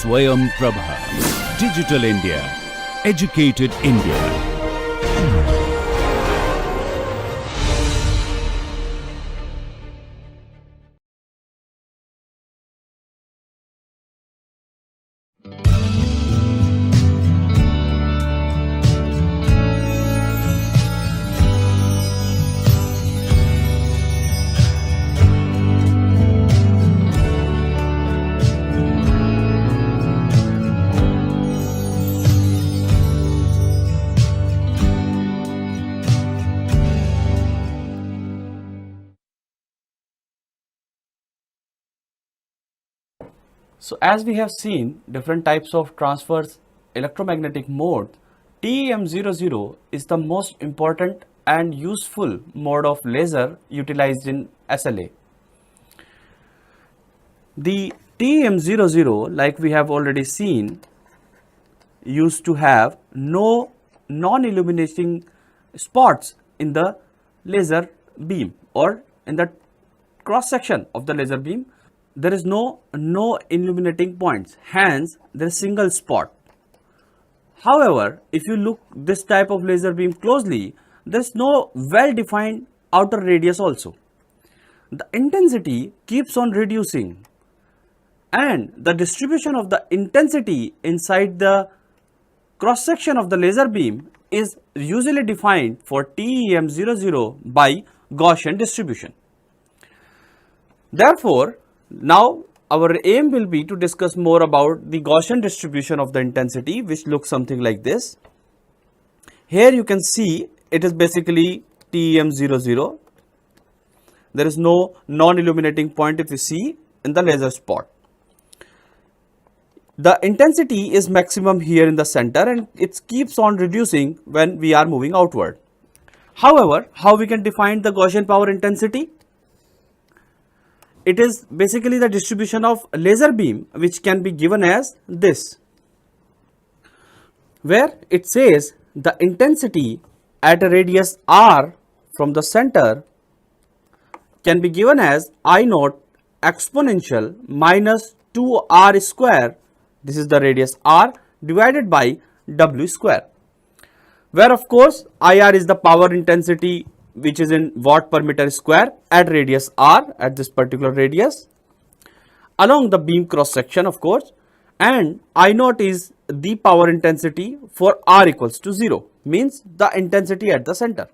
Swayam Prabha. Digital India. Educated India. So as we have seen different types of transverse electromagnetic mode, TEM00 is the most important and useful mode of laser utilized in SLA. The TEM00, like we have already seen, used to have no non-illuminating spots in the laser beam or in the cross section of the laser beam. There is no illuminating points, hence there is single spot. However, if you look this type of laser beam closely, there is no well defined outer radius also. The intensity keeps on reducing and the distribution of the intensity inside the cross section of the laser beam is usually defined for TEM00 by Gaussian distribution. Therefore, now our aim will be to discuss more about the Gaussian distribution of the intensity, which looks something like this. Here you can see it is basically TEM00. There is no non-illuminating point if you see in the laser spot. The intensity is maximum here in the center and it keeps on reducing when we are moving outward. However, how we can define the Gaussian power intensity? It is basically the distribution of laser beam, which can be given as this, where it says the intensity at a radius r from the center can be given as I naught exponential minus 2r square, this is the radius r, divided by w square, where of course IR is the power intensity which is in watt per meter square at radius r, at this particular radius, along the beam cross section of course, and I naught is the power intensity for r equals to 0, means the intensity at the center.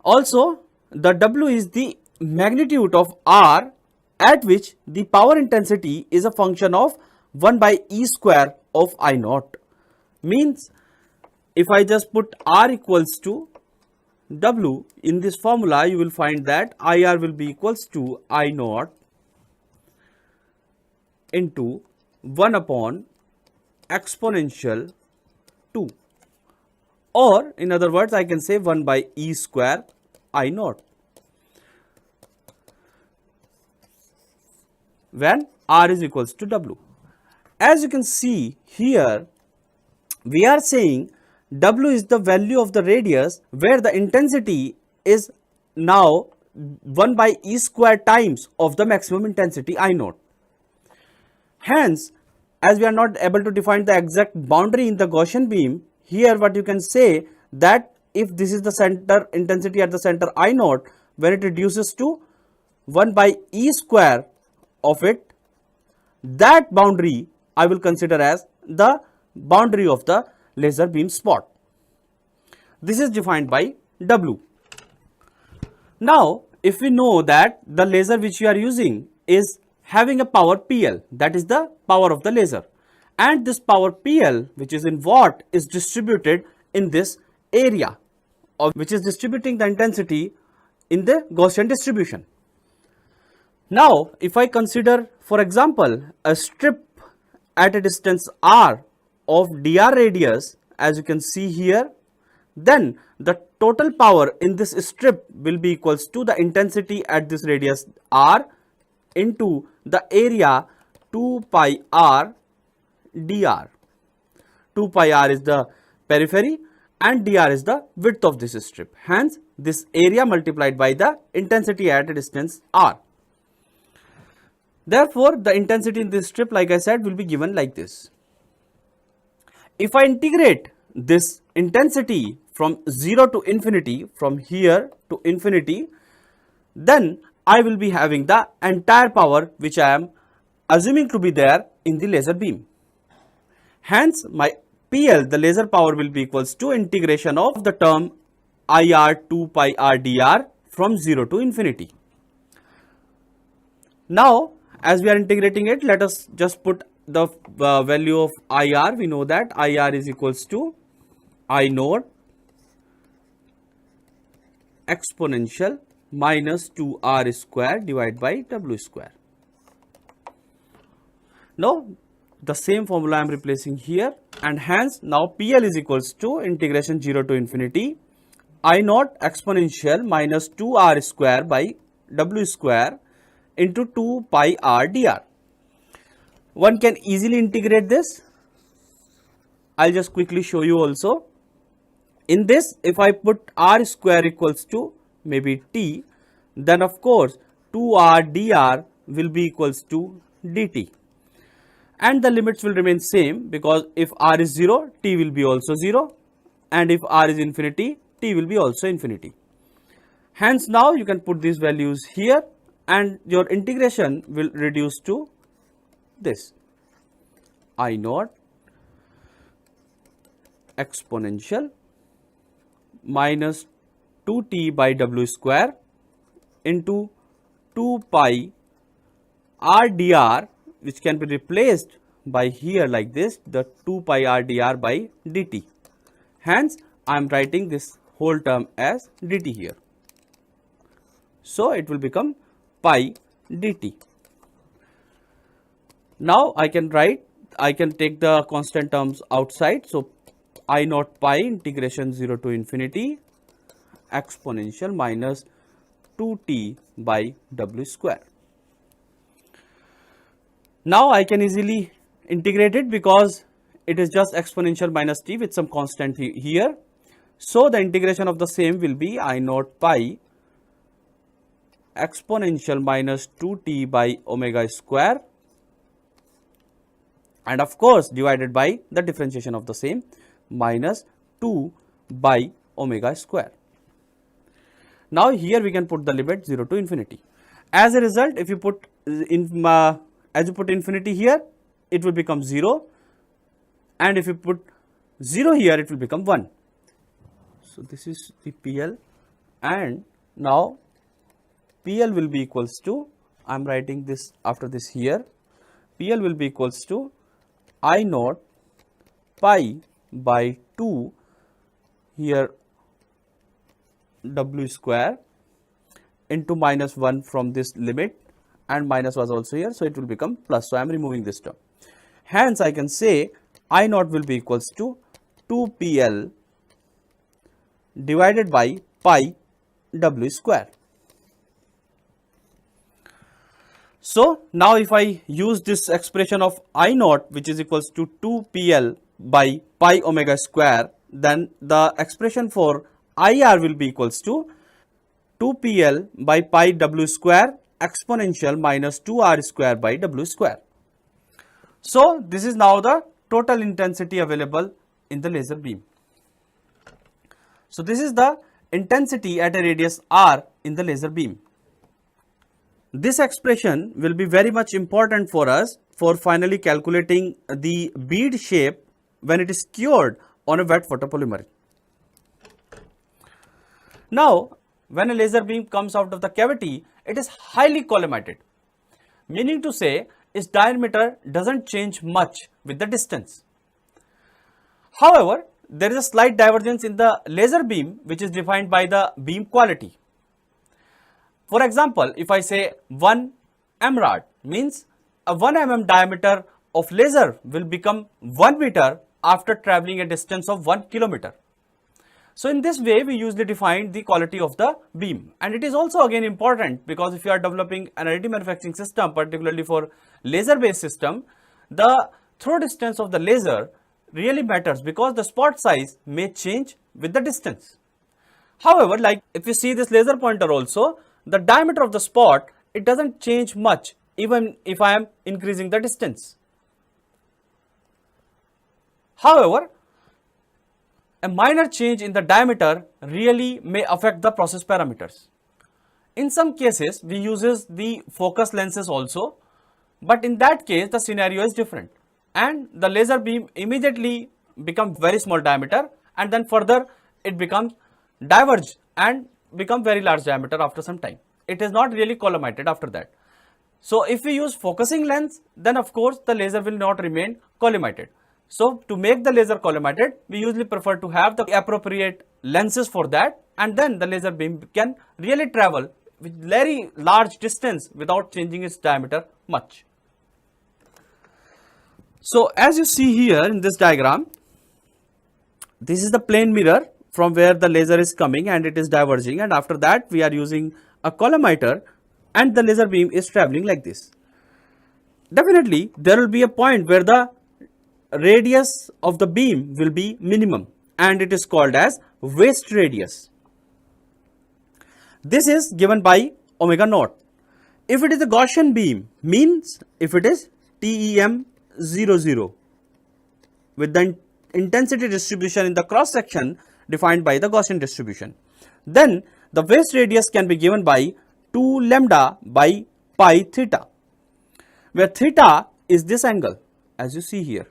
Also, the W is the magnitude of r at which the power intensity is a function of 1 by e square of I naught, means if I just put r equals to W in this formula, you will find that IR will be equals to I naught into 1 upon exponential 2, or in other words I can say 1 by e square I naught, when r is equals to W. As you can see here, we are saying W is the value of the radius where the intensity is now 1 by e square times of the maximum intensity I naught. Hence, as we are not able to define the exact boundary in the Gaussian beam, here what you can say that if this is the center intensity at the center I naught, when it reduces to 1 by e square of it, that boundary I will consider as the boundary of the laser beam spot. This is defined by W. Now, if we know that the laser which we are using is having a power PL, that is the power of the laser, and this power PL, which is in watt, is distributed in this area, or which is distributing the intensity in the Gaussian distribution. Now, if I consider, for example, a strip at a distance r of dr radius, as you can see here, then the total power in this strip will be equals to the intensity at this radius r into the area 2 pi r dr. 2 pi r is the periphery and dr is the width of this strip. Hence, this area multiplied by the intensity at a distance r. Therefore, the intensity in this strip, like I said, will be given like this. If I integrate this intensity from 0 to infinity, from here to infinity, then I will be having the entire power which I am assuming to be there in the laser beam. Hence, my PL, the laser power, will be equals to integration of the term IR 2 pi r dr from 0 to infinity. Now, as we are integrating it, let us just put the value of IR. We know that IR is equals to I naught exponential minus 2r square divided by w square. Now, the same formula I am replacing here, and hence now PL is equals to integration 0 to infinity I naught exponential minus 2r square by w square into 2 pi r dr. One can easily integrate this. I will just quickly show you also. In this, if I put r square equals to maybe t, then of course 2r dr will be equals to dt. And the limits will remain same, because if r is 0, t will be also 0, and if r is infinity, t will be also infinity. Hence, now you can put these values here and your integration will reduce to this I naught exponential minus 2t by w square into 2 pi r dr, which can be replaced by here like this, the 2 pi r dr by dt. Hence, I am writing this whole term as dt here. So, it will become pi dt. Now, I can take the constant terms outside. So, I naught pi integration 0 to infinity exponential minus 2t by w square. Now, I can easily integrate it because it is just exponential minus t with some constant here. So, the integration of the same will be I naught pi exponential minus 2t by omega square, and of course divided by the differentiation of the same minus 2 by omega square. Now, here we can put the limit 0 to infinity. As a result, if you put infinity here, it will become 0, and if you put 0 here, it will become 1. So, this is the PL, and now PL will be equals to, I am writing this after this here, PL will be equals to I naught pi by 2 here w square into minus 1 from this limit, and minus was also here. So, it will become plus. So, I am removing this term. Hence, I can say I naught will be equals to 2 PL divided by pi w square. So, now if I use this expression of I naught, which is equals to 2 PL by pi omega square, then the expression for IR will be equals to 2 PL by pi w square exponential minus 2r square by w square. So, this is now the total intensity available in the laser beam. So, this is the intensity at a radius r in the laser beam. This expression will be very much important for us for finally calculating the bead shape when it is cured on a wet photopolymer. Now, when a laser beam comes out of the cavity, it is highly collimated, meaning to say its diameter does not change much with the distance. However, there is a slight divergence in the laser beam which is defined by the beam quality. For example, if I say 1 mrad, means a 1 mm diameter of laser will become 1 meter after traveling a distance of 1 kilometer. So, in this way we usually define the quality of the beam, and it is also again important because if you are developing an additive manufacturing system, particularly for laser based system, the throw distance of the laser really matters because the spot size may change with the distance. However, like if you see this laser pointer also, the diameter of the spot, it does not change much even if I am increasing the distance. However, a minor change in the diameter really may affect the process parameters. In some cases, we uses the focus lenses also, but in that case the scenario is different and the laser beam immediately become very small diameter and then further it becomes diverge and become very large diameter after some time. It is not really collimated after that. So if we use focusing lens, then of course the laser will not remain collimated. So to make the laser collimated, we usually prefer to have the appropriate lenses for that, and then the laser beam can really travel with very large distance without changing its diameter much. So as you see here in this diagram, this is the plane mirror from where the laser is coming and it is diverging, and after that we are using a collimator and the laser beam is traveling like this. Definitely there will be a point where the radius of the beam will be minimum and it is called as waist radius. This is given by omega naught. If it is a Gaussian beam, means if it is TEM 00 with the intensity distribution in the cross section defined by the Gaussian distribution, then the waist radius can be given by 2 lambda by pi theta, where theta is this angle as you see here.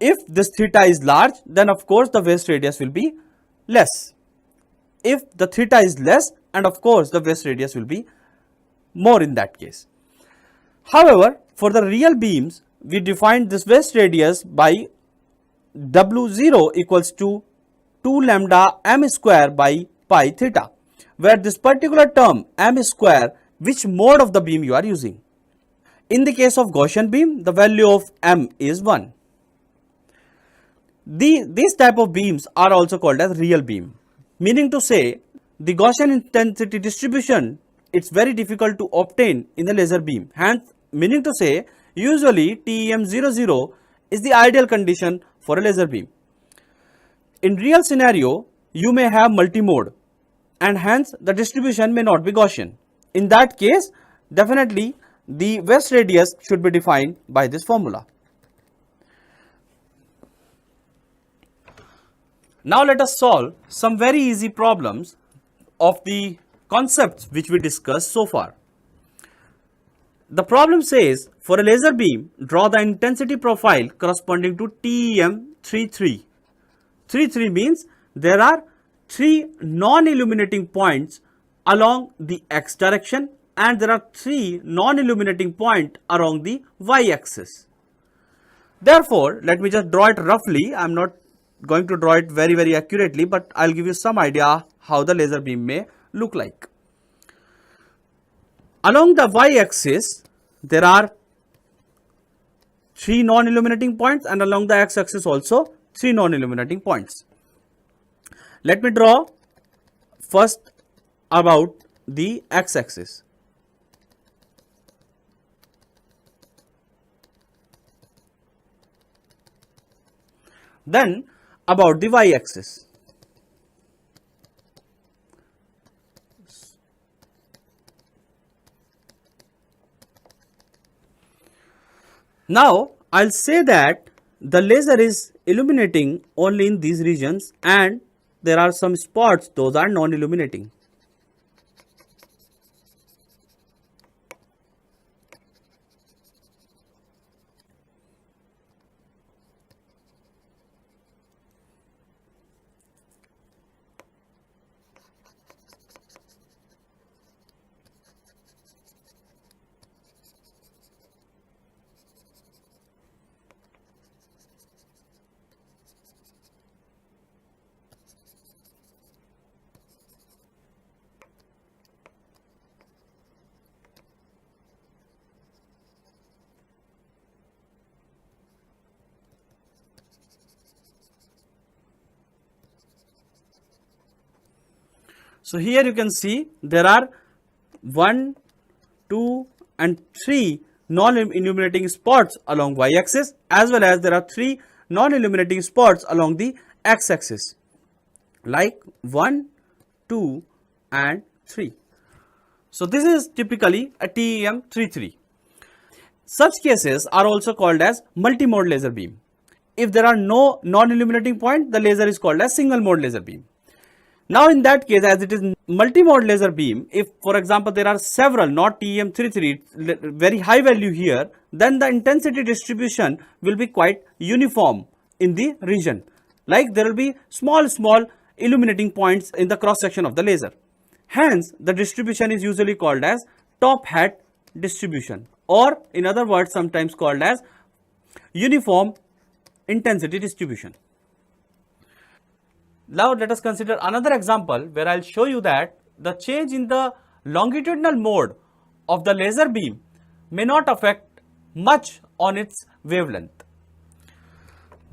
If this theta is large, then of course the waist radius will be less. If the theta is less, and of course the waist radius will be more in that case. However, for the real beams, we define this waist radius by W0 equals to 2 lambda m square by pi theta, where this particular term m square, which mode of the beam you are using. In the case of Gaussian beam, the value of m is 1. These type of beams are also called as real beam, meaning to say the Gaussian intensity distribution, it's very difficult to obtain in the laser beam. Hence, meaning to say usually TEM 00 is the ideal condition for a laser beam. In real scenario, you may have multi-mode and hence the distribution may not be Gaussian. In that case, definitely the waist radius should be defined by this formula. Now let us solve some very easy problems of the concepts which we discussed so far. The problem says, for a laser beam, draw the intensity profile corresponding to TEM 33. 33 means there are 3 non-illuminating points along the x direction and there are 3 non-illuminating points along the y axis. Therefore, let me just draw it roughly. I am not going to draw it very accurately, but I will give you some idea how the laser beam may look like. Along the y-axis, there are 3 non-illuminating points and along the x-axis also 3 non-illuminating points. Let me draw first about the x-axis. Then about the y-axis. Now, I will say that the laser is illuminating only in these regions and there are some spots, those are non-illuminating. So here you can see there are 1, 2 and 3 non-illuminating spots along y-axis as well as there are 3 non-illuminating spots along the x-axis like 1, 2 and 3. So this is typically a TEM33. Such cases are also called as multi-mode laser beam. If there are no non-illuminating point, the laser is called as single mode laser beam. Now in that case, as it is multi-mode laser beam, if for example there are several, not TEM33, very high value here, then the intensity distribution will be quite uniform in the region. Like there will be small illuminating points in the cross section of the laser. Hence, the distribution is usually called as top hat distribution, or in other words sometimes called as uniform intensity distribution. Now let us consider another example where I will show you that the change in the longitudinal mode of the laser beam may not affect much on its wavelength.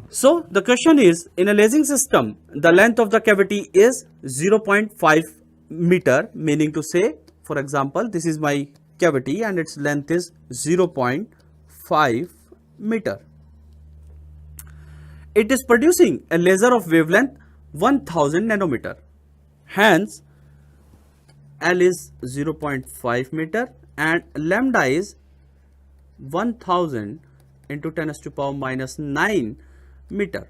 So the question is, in a lasing system, the length of the cavity is 0.5 meter, meaning to say, for example, this is my cavity and its length is 0.5 meter. It is producing a laser of wavelength 1000 nanometer. Hence, L is 0.5 meter and lambda is 1000 into 10 to the power minus 9 meter.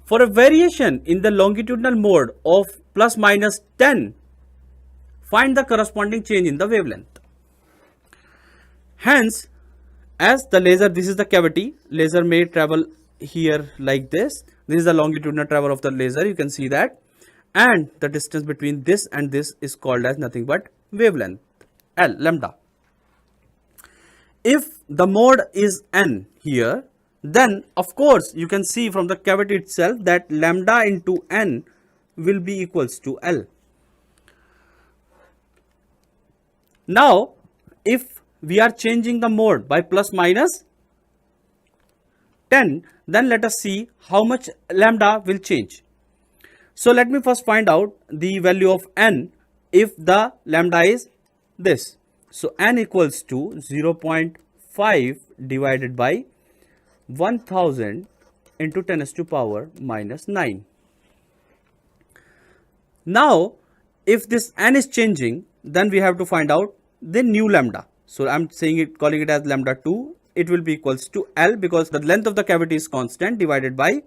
For a variation in the longitudinal mode of plus minus 10, find the corresponding change in the wavelength. Hence, as the laser, this is the cavity, laser may travel here like this. This is the longitudinal travel of the laser, you can see that, and the distance between this and this is called as nothing but wavelength, L, lambda. If the mode is N here, then of course you can see from the cavity itself that lambda into N will be equals to L. Now, if we are changing the mode by plus minus 10, then let us see how much lambda will change. So let me first find out the value of N if the lambda is this. So N equals to 0.5 divided by 1000 into 10 to the power minus 9. Now, if this N is changing, then we have to find out the new lambda. So I am calling it as lambda 2. It will be equals to L because the length of the cavity is constant divided by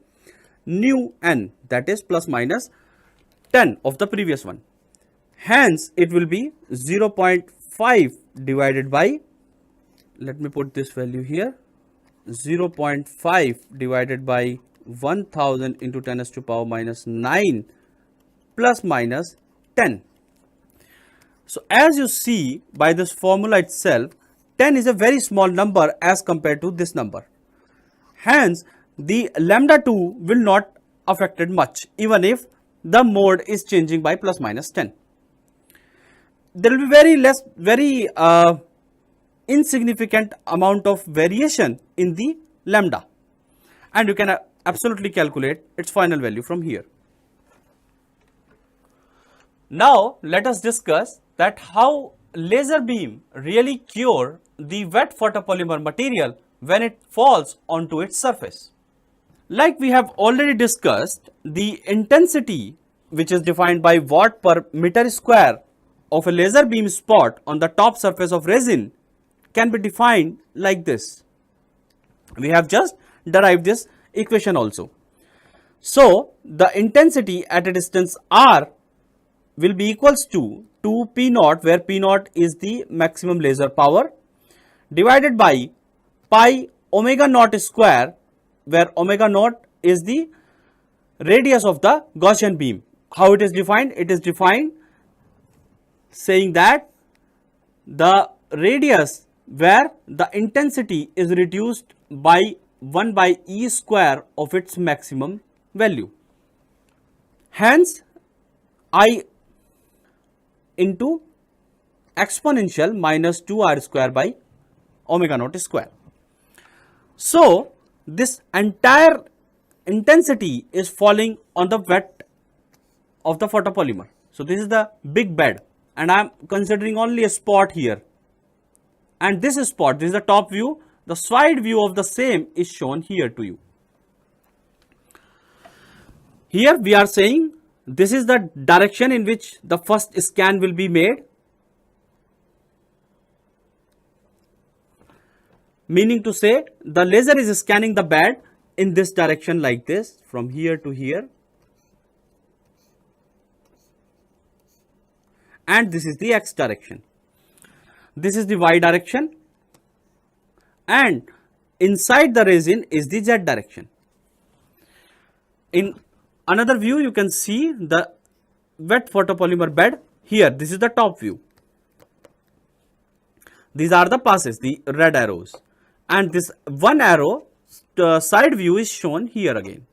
new N, that is plus minus 10 of the previous one. Hence, it will be 0.5 divided by, let me put this value here, 0.5 divided by 1000 into 10 to the power minus 9 plus minus 10. So as you see by this formula itself, 10 is a very small number as compared to this number. Hence, the lambda 2 will not affected much even if the mode is changing by plus minus 10. There will be very insignificant amount of variation in the lambda, and you can absolutely calculate its final value from here. Now let us discuss that how laser beam really cure the wet photopolymer material when it falls onto its surface. Like we have already discussed, the intensity, which is defined by watt per meter square of a laser beam spot on the top surface of resin, can be defined like this. We have just derived this equation also. So the intensity at a distance r will be equals to 2 P naught, where P naught is the maximum laser power, divided by pi omega naught square, where omega naught is the radius of the Gaussian beam. How it is defined? It is defined saying that the radius where the intensity is reduced by 1 by E square of its maximum value. Hence, I into exponential minus 2r square by omega naught square. So this entire intensity is falling on the wet of the photopolymer. So this is the big bed and I am considering only a spot here, and this spot, this is the top view, the side view of the same is shown here to you. Here we are saying this is the direction in which the first scan will be made, meaning to say the laser is scanning the bed in this direction like this, from here to here, and this is the x direction, this is the y direction, and inside the resin is the z direction. In another view you can see the wet photopolymer bed. Here this is the top view, these are the passes, the red arrows, and this one arrow side view is shown here again.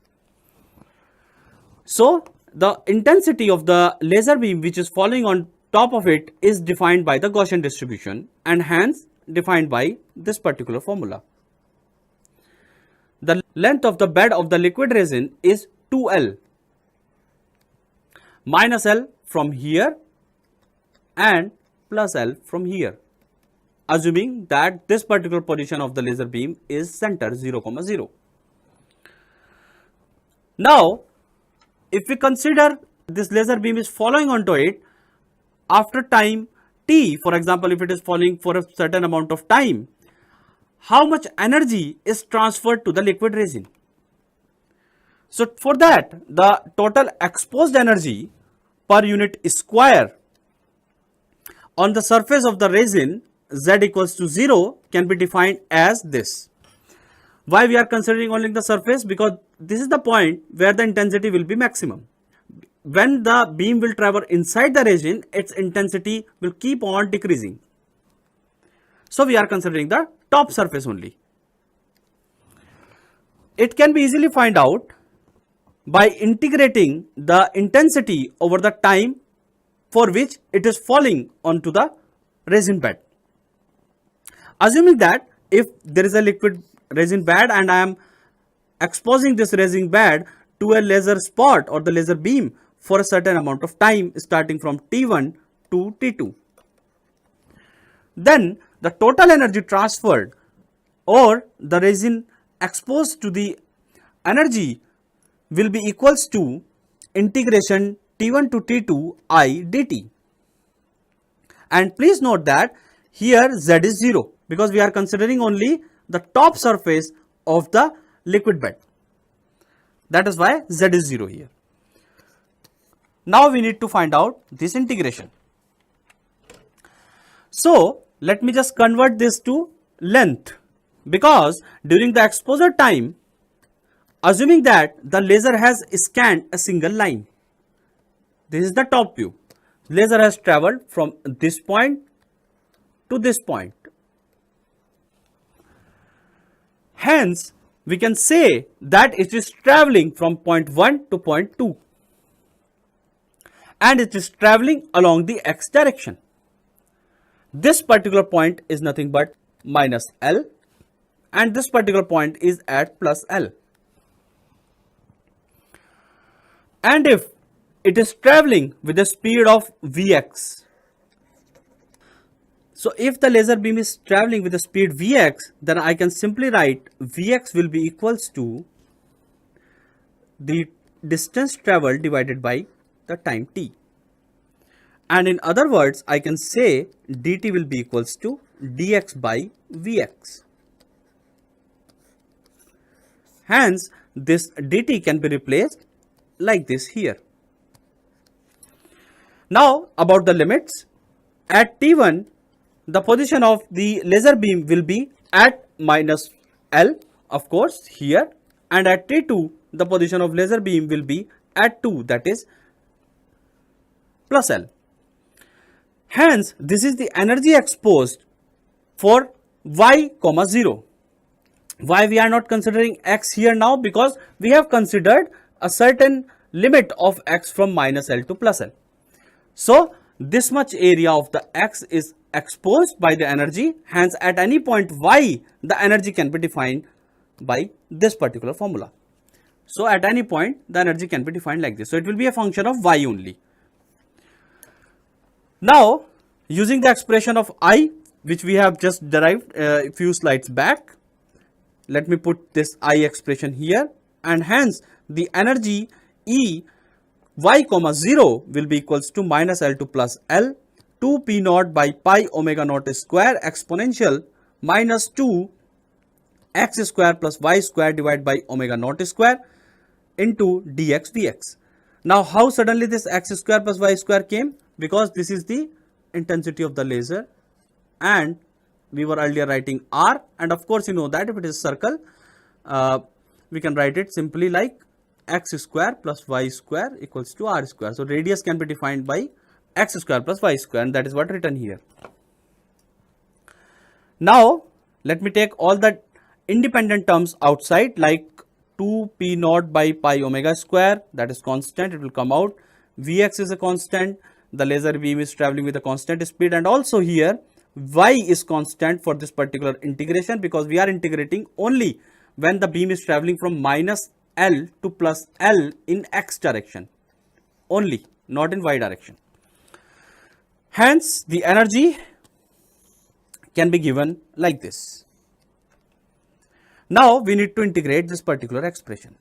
So the intensity of the laser beam which is falling on top of it is defined by the Gaussian distribution, and hence defined by this particular formula. The length of the bed of the liquid resin is 2L, minus L from here and plus L from here, assuming that this particular position of the laser beam is center 0, 0. Now, if we consider this laser beam is following onto it after time t, for example, if it is falling for a certain amount of time, how much energy is transferred to the liquid resin? So for that, the total exposed energy per unit square on the surface of the resin z equals to 0 can be defined as this. Why we are considering only the surface? Because this is the point where the intensity will be maximum. When the beam will travel inside the resin, its intensity will keep on decreasing. So we are considering the top surface only. It can be easily find out by integrating the intensity over the time for which it is falling onto the resin bed. Assuming that if there is a liquid resin bed and I am exposing this resin bed to a laser spot or the laser beam for a certain amount of time starting from T1 to T2, then the total energy transferred or the resin exposed to the energy will be equals to integration T1 to T2 I dt. And please note that here z is 0 because we are considering only the top surface of the liquid bed. That is why z is 0 here. Now we need to find out this integration. So let me just convert this to length, because during the exposure time, assuming that the laser has scanned a single line, this is the top view, laser has traveled from this point to this point. Hence, we can say that it is traveling from point 1 to point 2 and it is traveling along the x direction. This particular point is nothing but minus L and this particular point is at plus L. And if it is traveling with the speed of Vx, so if the laser beam is traveling with the speed Vx, then I can simply write Vx will be equals to the distance traveled divided by the time t. And in other words, I can say dt will be equals to dx by Vx. Hence, this dt can be replaced like this here. Now, about the limits. At T1, the position of the laser beam will be at minus L, of course, here, and at T2, the position of laser beam will be at 2, that is plus L. Hence, this is the energy exposed for y, 0. Why we are not considering x here now? Because we have considered a certain limit of x from minus L to plus L. So, this much area of the x is exposed by the energy. Hence, at any point y, the energy can be defined by this particular formula. So, at any point, the energy can be defined like this. So, it will be a function of y only. Now, using the expression of I, which we have just derived a few slides back, let me put this I expression here, and hence the energy E y, 0 will be equals to minus L to plus L 2 p naught by pi omega naught square exponential minus 2 x square plus y square divided by omega naught square into dx dx. Now how suddenly this x square plus y square came? Because this is the intensity of the laser, and we were earlier writing r, and of course you know that if it is a circle, we can write it simply like x square plus y square equals to r square. So radius can be defined by x square plus y square, and that is what written here. Now let me take all the independent terms outside, like 2 p naught by pi omega square, that is constant, it will come out. Vx is a constant, the laser beam is traveling with a constant speed, and also here y is constant for this particular integration, because we are integrating only when the beam is traveling from minus L to plus L in x direction only, not in y direction. Hence the energy can be given like this. Now we need to integrate this particular expression.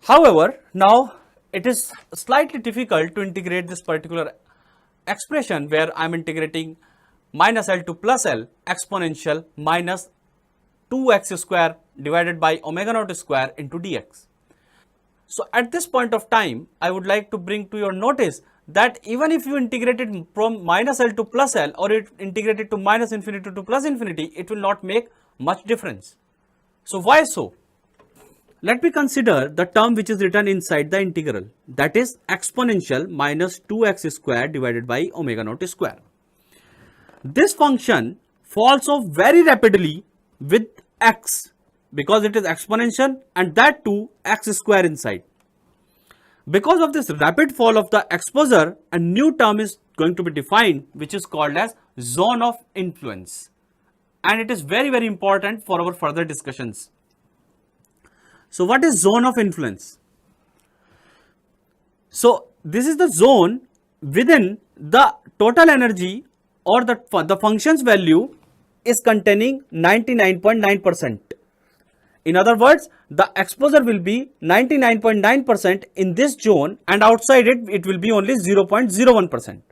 However, now it is slightly difficult to integrate this particular expression where I am integrating minus L to plus L exponential minus 2x square divided by omega naught square into dx. So at this point of time, I would like to bring to your notice that even if you integrate it from minus L to plus L, or it integrated to minus infinity to plus infinity, it will not make much difference. So why so? Let me consider the term which is written inside the integral, that is exponential minus 2x square divided by omega naught square. This function falls off very rapidly with x, because it is exponential, and that too x square inside. Because of this rapid fall of the exposure, a new term is going to be defined, which is called as zone of influence, and it is very, very important for our further discussions. So what is zone of influence? So this is the zone within the total energy, or the function's value is containing 99.9%. In other words, the exposure will be 99.9% in this zone, and outside it will be only 0.01%.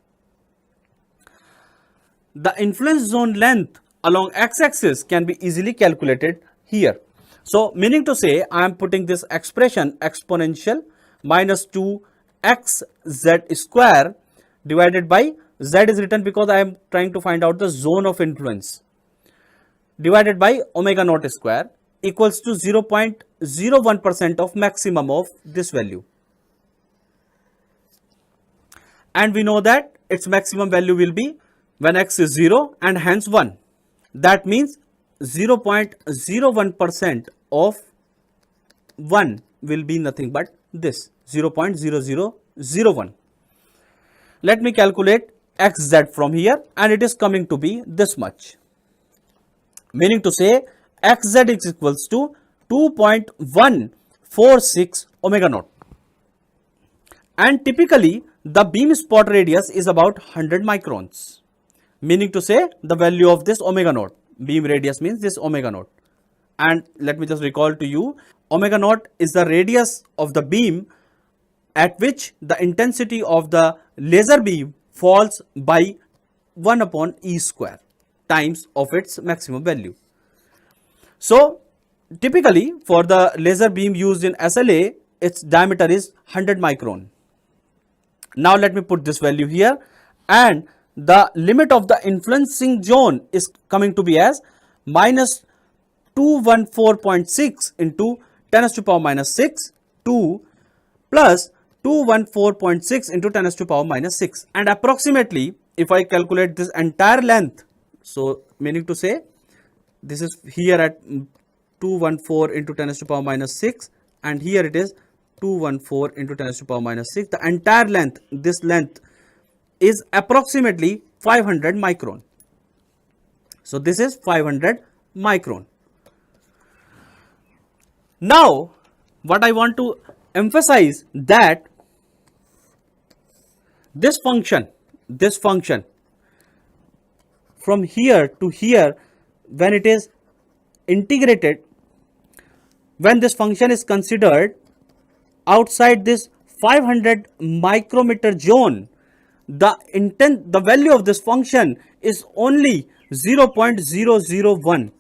The influence zone length along x-axis can be easily calculated here. So meaning to say, I am putting this expression exponential minus 2xz square divided by z is written because I am trying to find out the zone of influence, divided by omega naught square equals to 0.01% of maximum of this value. And we know that its maximum value will be when x is 0 and hence 1. That means 0.01% of 1 will be nothing but this 0.0001. Let me calculate xz from here, and it is coming to be this much. Meaning to say, xz is equals to 2.146 omega naught. And typically, the beam spot radius is about 100 microns. Meaning to say, the value of this omega naught, beam radius means this omega naught. And let me just recall to you, omega naught is the radius of the beam at which the intensity of the laser beam falls by 1 upon e square times of its maximum value. So typically for the laser beam used in SLA, its diameter is 100 micron. Now let me put this value here, and the limit of the influencing zone is coming to be as minus 214.6 into 10 raised to power minus 6 to plus 214.6 into 10 raised to power minus 6, and approximately if I calculate this entire length, so meaning to say this is here at 214 into 10 raised to power minus 6, and here it is 214 into 10 raised to power minus 6, the entire length, this length is approximately 500 micron. So this is 500 micron. Now what I want to emphasize that this function from here to here, when it is integrated, when this function is considered outside this 500 micrometer zone, the value of this function is only 0.001.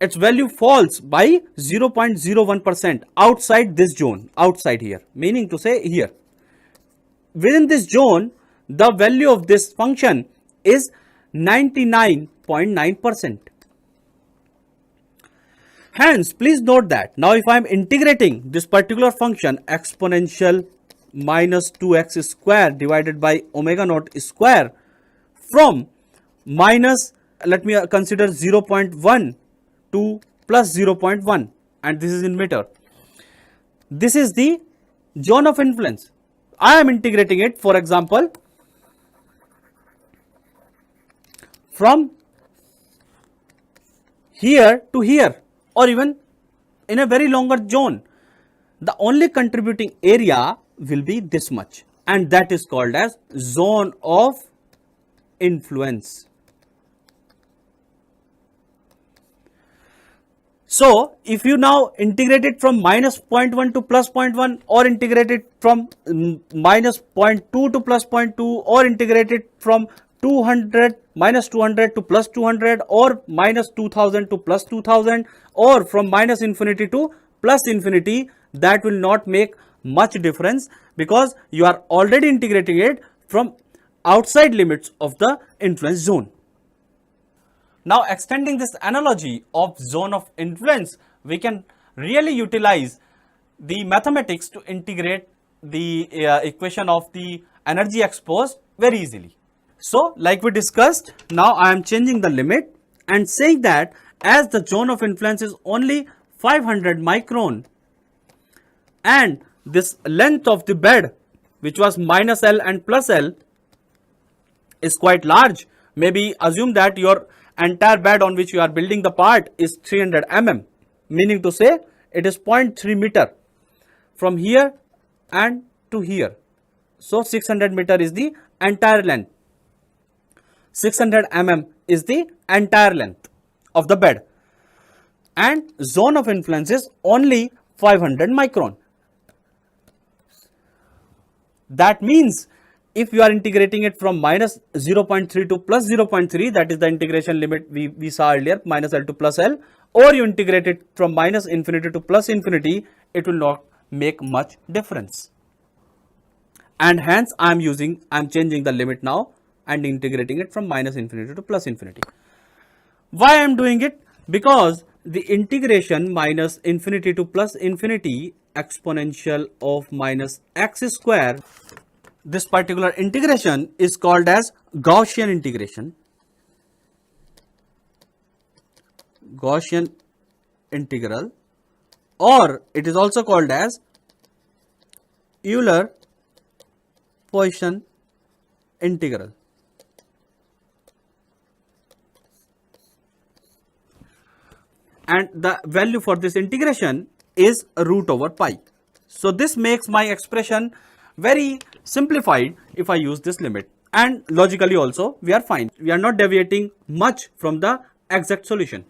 its value falls by 0.01% outside this zone, outside here, meaning to say here. Within this zone, the value of this function is 99.9%. Hence, please note that now if I am integrating this particular function exponential minus 2x square divided by omega naught square from minus, let me consider 0.1 to plus 0.1, and this is in meter. This is the zone of influence. I am integrating it, for example, from here to here, or even in a very longer zone. The only contributing area will be this much, and that is called as zone of influence. So, if you now integrate it from minus 0.1 to plus 0.1, or integrate it from minus 0.2 to plus 0.2, or integrate it from 200 minus 200 to plus 200, or minus 2000 to plus 2000, or from minus infinity to plus infinity, that will not make much difference, because you are already integrating it from outside limits of the influence zone. Now, extending this analogy of zone of influence, we can really utilize the mathematics to integrate the equation of the energy exposed very easily. So, like we discussed, now I am changing the limit and saying that as the zone of influence is only 500 micron and this length of the bed, which was minus L and plus L, is quite large. Maybe assume that your entire bed on which you are building the part is 300 mm, meaning to say it is 0.3 meter from here and to here. So, 600 meter is the entire length. 600 mm is the entire length of the bed, and zone of influence is only 500 micron. That means if you are integrating it from minus 0.3 to plus 0.3, that is the integration limit we saw earlier, minus L to plus L, or you integrate it from minus infinity to plus infinity, it will not make much difference. And hence I am changing the limit now and integrating it from minus infinity to plus infinity. Why I am doing it? Because the integration minus infinity to plus infinity exponential of minus x square, this particular integration is called as Gaussian integration. Gaussian integral, or it is also called as Euler-Poisson integral. And the value for this integration is root over pi. So, this makes my expression very simplified if I use this limit, and logically also we are fine. We are not deviating much from the exact solution.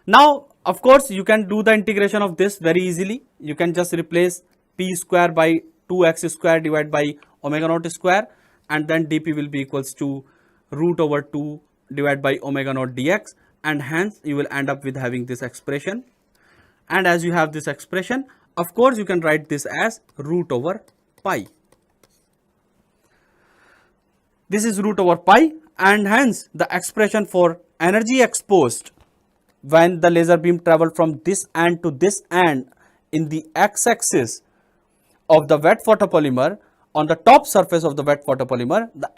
Now, of course, you can do the integration of this very easily. You can just replace p square by 2x square divided by omega naught square, and then dp will be equals to root over 2 divided by omega naught dx, and hence you will end up with having this expression. And as you have this expression, of course, you can write this as root over pi. This is root over pi, and hence the expression for energy exposed when the laser beam traveled from this end to this end in the x-axis of the wet photopolymer, on the top surface of the wet photopolymer, the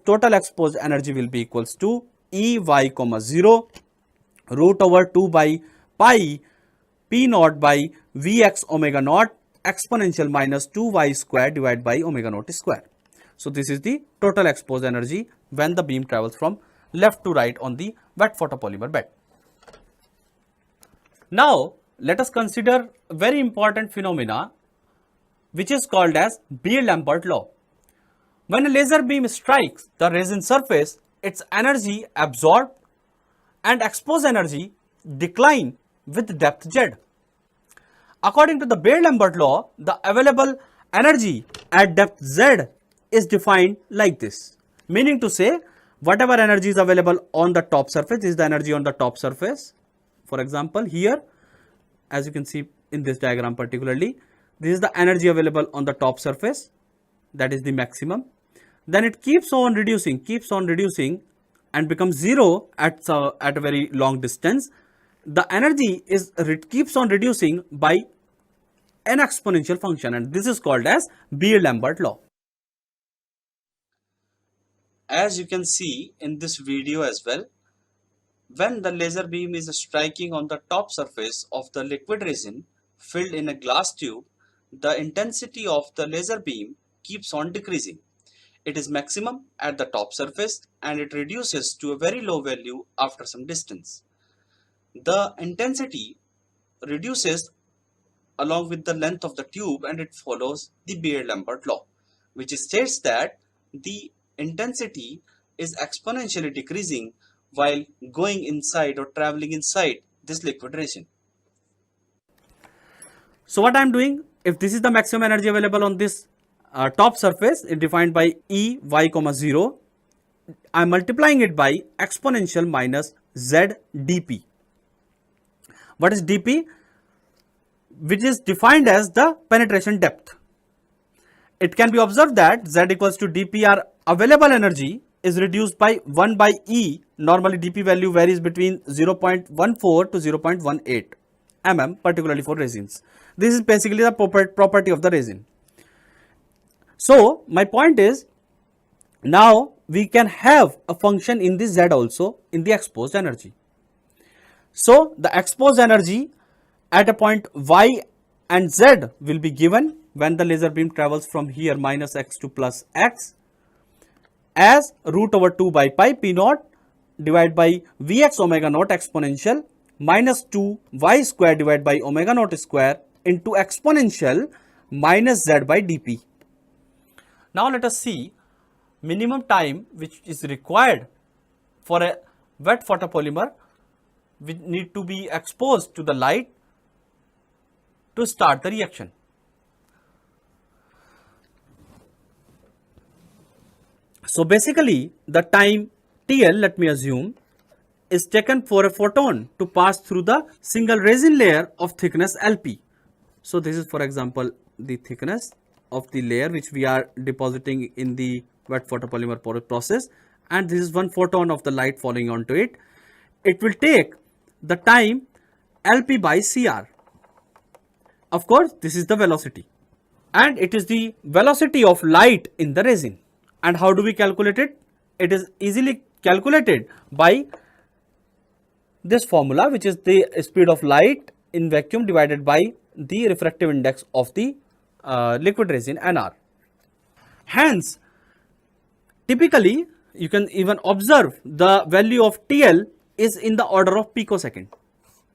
total exposed energy will be equals to Ey, 0 root over 2 by pi p naught by Vx omega naught exponential minus 2y square divided by omega naught square. So, this is the total exposed energy when the beam travels from left to right on the wet photopolymer bed. Now, let us consider a very important phenomena which is called as Beer-Lambert law. When a laser beam strikes the resin surface, its energy absorbed and exposed energy decline with depth z. According to the Beer-Lambert law, the available energy at depth z is defined like this, meaning to say whatever energy is available on the top surface is the energy on the top surface. For example, here, as you can see in this diagram particularly, this is the energy available on the top surface, that is the maximum. Then it keeps on reducing and becomes 0 at a very long distance. The energy keeps on reducing by an exponential function, and this is called as Beer-Lambert law. As you can see in this video as well, when the laser beam is striking on the top surface of the liquid resin filled in a glass tube, the intensity of the laser beam keeps on decreasing. It is maximum at the top surface and it reduces to a very low value after some distance. The intensity reduces along with the length of the tube, and it follows the Beer-Lambert law, which states that the intensity is exponentially decreasing while going inside or traveling inside this liquid resin. So what I am doing, if this is the maximum energy available on this top surface, it defined by E y comma 0, I am multiplying it by exponential minus z dp. What is dp? Which is defined as the penetration depth. It can be observed that z equals to dp, our available energy is reduced by 1 by E. Normally dp value varies between 0.14 to 0.18 mm, particularly for resins. This is basically the property of the resin. So my point is, now we can have a function in this z also in the exposed energy. So the exposed energy at a point y and z will be given when the laser beam travels from here minus x to plus x as root over 2 by pi p naught divided by Vx omega naught exponential minus 2 y square divided by omega naught square into exponential minus z by dp. Now let us see minimum time which is required for a wet photopolymer which need to be exposed to the light to start the reaction. So basically the time TL, let me assume, is taken for a photon to pass through the single resin layer of thickness LP. So this is, for example, the thickness of the layer which we are depositing in the wet photopolymer process, and this is one photon of the light falling onto it. It will take the time LP by CR. Of course, this is the velocity, and it is the velocity of light in the resin. And how do we calculate it? It is easily calculated by this formula, which is the speed of light in vacuum divided by the refractive index of the liquid resin NR. Hence, typically you can even observe the value of TL is in the order of picosecond.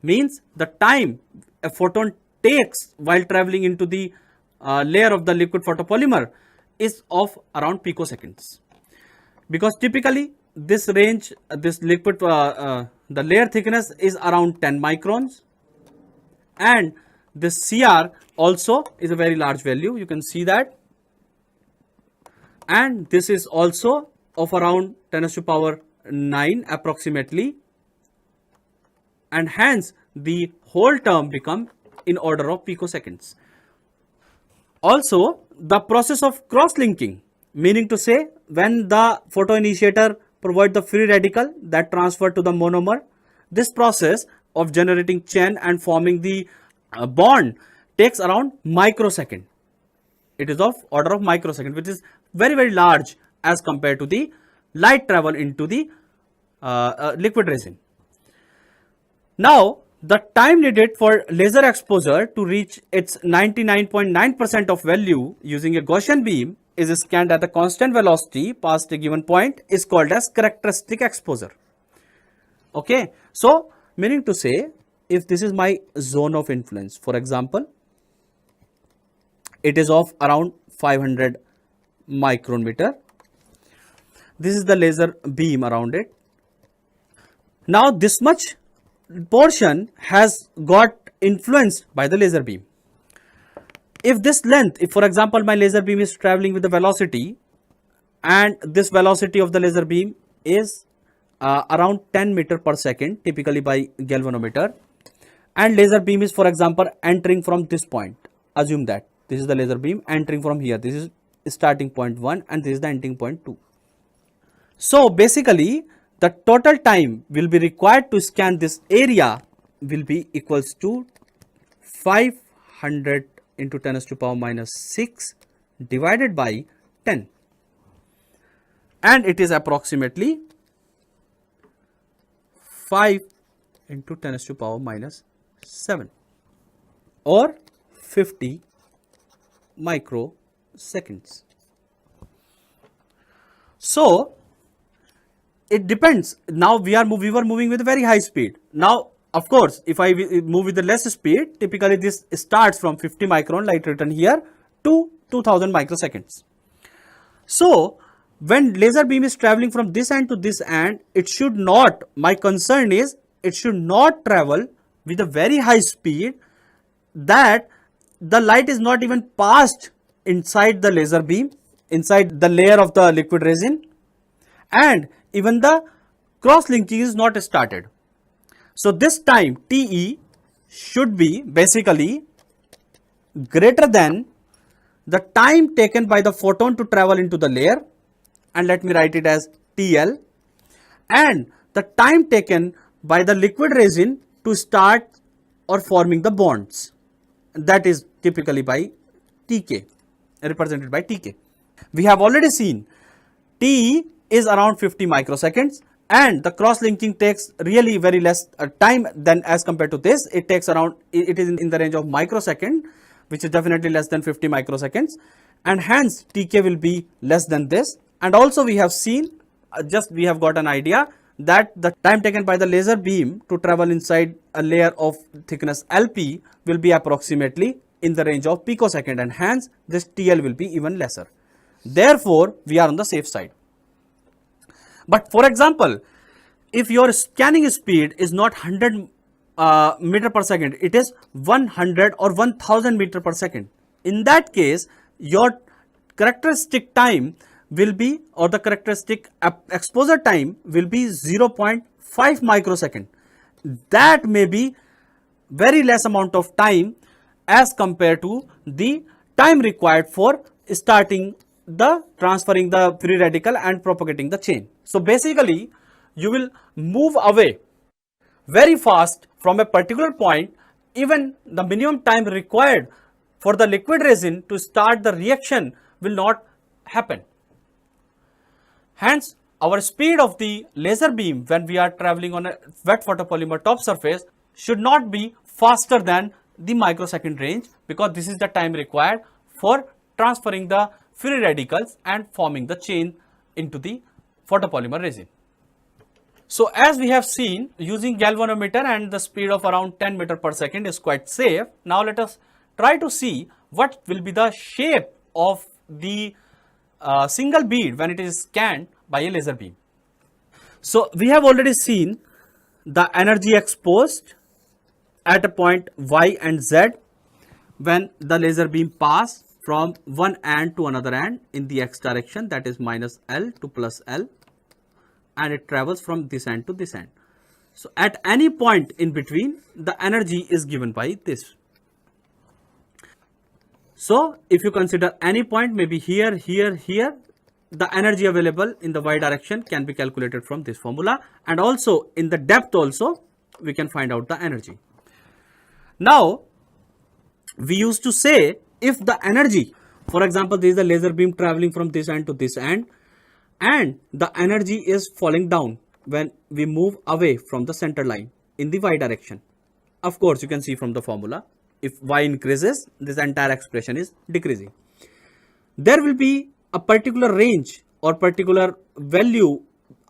Means the time a photon takes while traveling into the layer of the liquid photopolymer is of around picoseconds, because typically this range, this liquid, the layer thickness is around 10 microns, and this CR also is a very large value, you can see that, and this is also of around 10 to the power 9 approximately, and hence the whole term become in order of picoseconds. Also, the process of cross-linking, meaning to say when the photoinitiator provide the free radical that transfer to the monomer, this process of generating chain and forming the bond takes around microsecond. It is of order of microsecond, which is very, very large as compared to the light travel into the liquid resin. Now, the time needed for laser exposure to reach its 99.9% of value using a Gaussian beam is scanned at a constant velocity past a given point is called as characteristic exposure. Okay, so meaning to say, if this is my zone of influence, for example, it is of around 500 micron meter. This is the laser beam around it. Now this much portion has got influenced by the laser beam. If this length, if for example my laser beam is traveling with the velocity, and this velocity of the laser beam is around 10 meter per second, typically by galvanometer, and laser beam is, for example, entering from this point. Assume that this is the laser beam entering from here. This is starting point 1 and this is the ending point 2. So basically the total time will be required to scan this area will be equals to 500 into 10 to the power minus 6 divided by 10, and it is approximately 5 into 10 to the power minus 7 or 50 microseconds. So it depends. Now we were moving with very high speed. Now of course, if I move with the less speed, typically this starts from 50 micron like written here to 2000 microseconds. So when laser beam is traveling from this end to this end, it should not, my concern is it should not travel with a very high speed that the light is not even passed inside the laser beam, inside the layer of the liquid resin, and even the cross linking is not started. So this time TE should be basically greater than the time taken by the photon to travel into the layer, and let me write it as TL, and the time taken by the liquid resin to start or forming the bonds, that is typically by TK, represented by TK. We have already seen TE is around 50 microseconds, and the cross linking takes really very less time than as compared to this. It takes around, it is in the range of microsecond, which is definitely less than 50 microseconds, and hence TK will be less than this. And also we have seen, we have got an idea that the time taken by the laser beam to travel inside a layer of thickness LP will be approximately in the range of picosecond, and hence this TL will be even lesser. Therefore we are on the safe side. But for example, if your scanning speed is not 100 meter per second, it is 100 or 1000 meter per second. In that case, your characteristic time will be, or the characteristic exposure time will be 0.5 microsecond. That may be very less amount of time as compared to the time required for starting the transferring the free radical and propagating the chain. So basically you will move away very fast from a particular point. Even the minimum time required for the liquid resin to start the reaction will not happen. Hence our speed of the laser beam when we are traveling on a wet photopolymer top surface should not be faster than the microsecond range, because this is the time required for transferring the free radicals and forming the chain into the photopolymer resin. So as we have seen, using galvanometer and the speed of around 10 meter per second is quite safe. Now let us try to see what will be the shape of the single bead when it is scanned by a laser beam. So we have already seen the energy exposed at a point Y and Z when the laser beam pass from one end to another end in the x direction, that is minus L to plus L, and it travels from this end to this end. So at any point in between, the energy is given by this. So if you consider any point, maybe here, here, here, the energy available in the y direction can be calculated from this formula, and also in the depth also we can find out the energy. Now we used to say, if the energy, for example, this is the laser beam traveling from this end to this end, and the energy is falling down when we move away from the center line in the y direction. Of course, you can see from the formula, if y increases, this entire expression is decreasing. There will be a particular range or particular value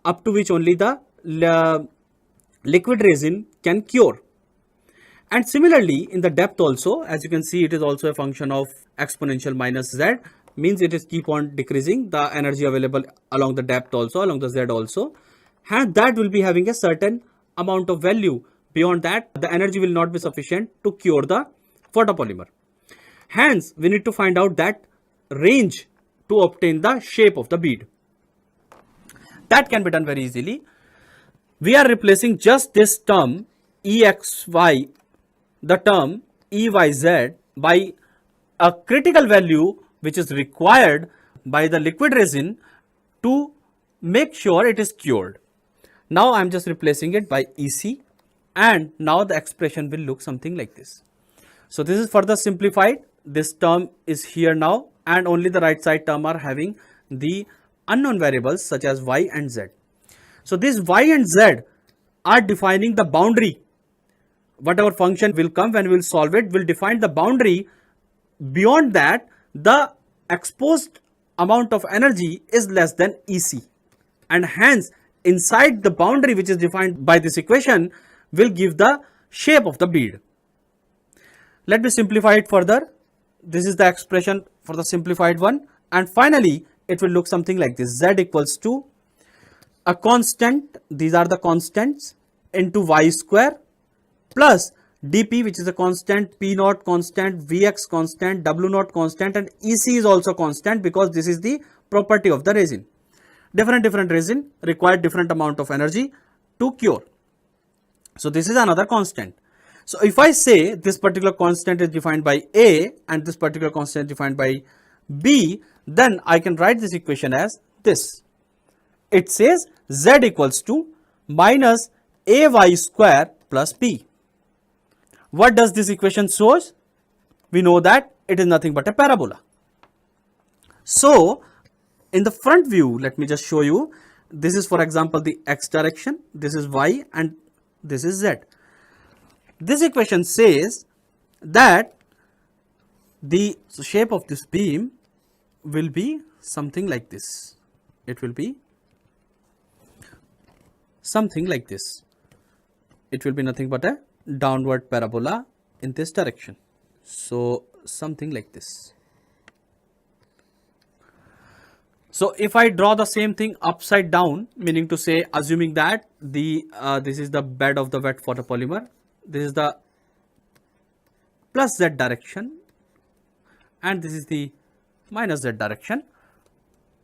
up to which only the liquid resin can cure. And similarly, in the depth also, as you can see, it is also a function of exponential minus z, means it is keep on decreasing the energy available along the depth also, along the z also, and that will be having a certain amount of value. Beyond that, the energy will not be sufficient to cure the photopolymer. Hence, we need to find out that range to obtain the shape of the bead. That can be done very easily. We are replacing just this term EXY the term EYZ by a critical value which is required by the liquid resin to make sure it is cured. Now I am just replacing it by EC, and now the expression will look something like this. So this is further simplified. This term is here now, and only the right side term are having the unknown variables such as Y and Z. So these Y and Z are defining the boundary. Whatever function will come when we will solve it will define the boundary. Beyond that, the exposed amount of energy is less than EC, and hence inside the boundary which is defined by this equation will give the shape of the bead. Let me simplify it further. This is the expression for the simplified one, and finally it will look something like this. Z equals to a constant, these are the constants, into y square plus dp, which is a constant, p naught constant, vx constant, w naught constant, and ec is also constant because this is the property of the resin. Different resin require different amount of energy to cure. So this is another constant. So if I say this particular constant is defined by A and this particular constant is defined by B, then I can write this equation as this. It says Z equals to minus AY square plus B. What does this equation shows? We know that it is nothing but a parabola. So in the front view, let me just show you. This is, for example, the x direction, this is y, and this is z. This equation says that the shape of this beam will be something like this. It will be something like this. It will be nothing but a downward parabola in this direction. So something like this. So if I draw the same thing upside down, meaning to say, assuming that this is the bed of the wet photopolymer, this is the plus z direction, and this is the minus z direction,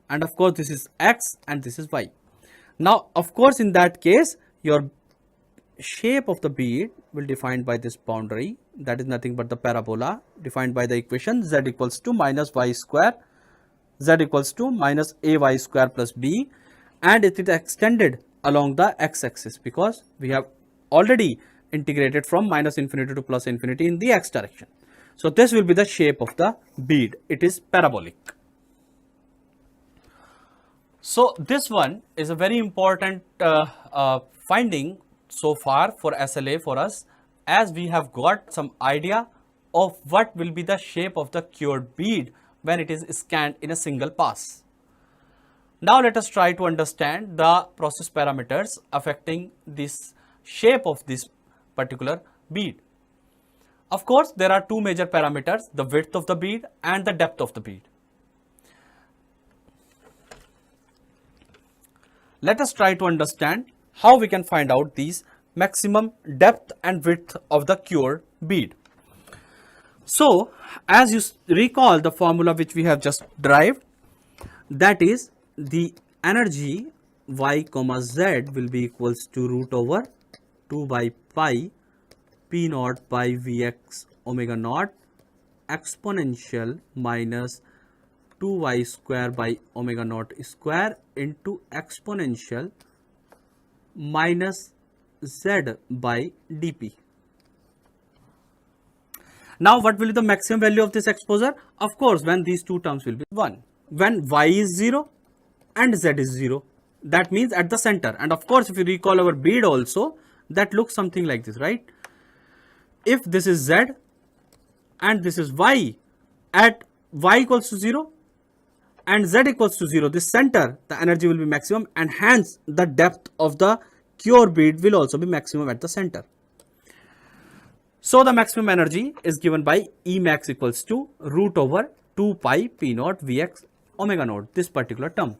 and of course this is x and this is y. Now of course in that case your shape of the bead will be defined by this boundary, that is nothing but the parabola defined by the equation z equals to minus y square, z equals to minus ay square plus b, and it is extended along the x-axis because we have already integrated from minus infinity to plus infinity in the x direction. So this will be the shape of the bead. It is parabolic. So this one is a very important finding so far for SLA for us, as we have got some idea of what will be the shape of the cured bead when it is scanned in a single pass. Now let us try to understand the process parameters affecting this shape of this particular bead. Of course, there are two major parameters, the width of the bead and the depth of the bead. Let us try to understand how we can find out these maximum depth and width of the cured bead. So as you recall the formula which we have just derived, that is the energy y comma z will be equals to root over 2 by pi p naught by vx omega naught exponential minus 2y square by omega naught square into exponential minus z by dp. Now what will be the maximum value of this exposure? Of course, when these two terms will be 1. When y is 0 and z is 0, that means at the center. And of course, if you recall our bead also, that looks something like this, right? If this is z and this is y, at y equals to 0 and z equals to 0, this center, the energy will be maximum, and hence the depth of the cure bead will also be maximum at the center. So the maximum energy is given by E max equals to root over 2 pi p naught Vx omega naught, this particular term.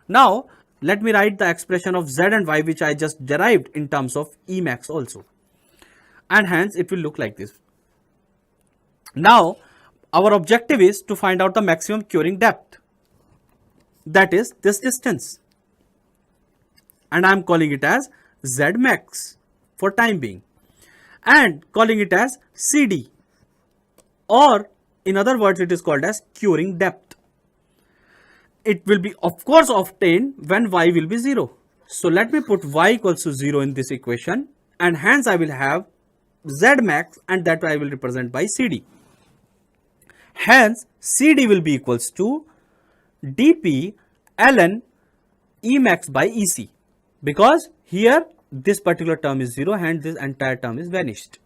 Now let me write the expression of Z and Y which I just derived in terms of E max also, and hence it will look like this. Now our objective is to find out the maximum curing depth, that is this distance, and I am calling it as Z max for time being and calling it as CD, or in other words it is called as curing depth. It will be of course obtained when y will be 0. So let me put y equals to 0 in this equation, and hence I will have Z max, and that I will represent by CD. Hence CD will be equals to dp ln E max by EC, because here this particular term is 0 and this entire term is vanished.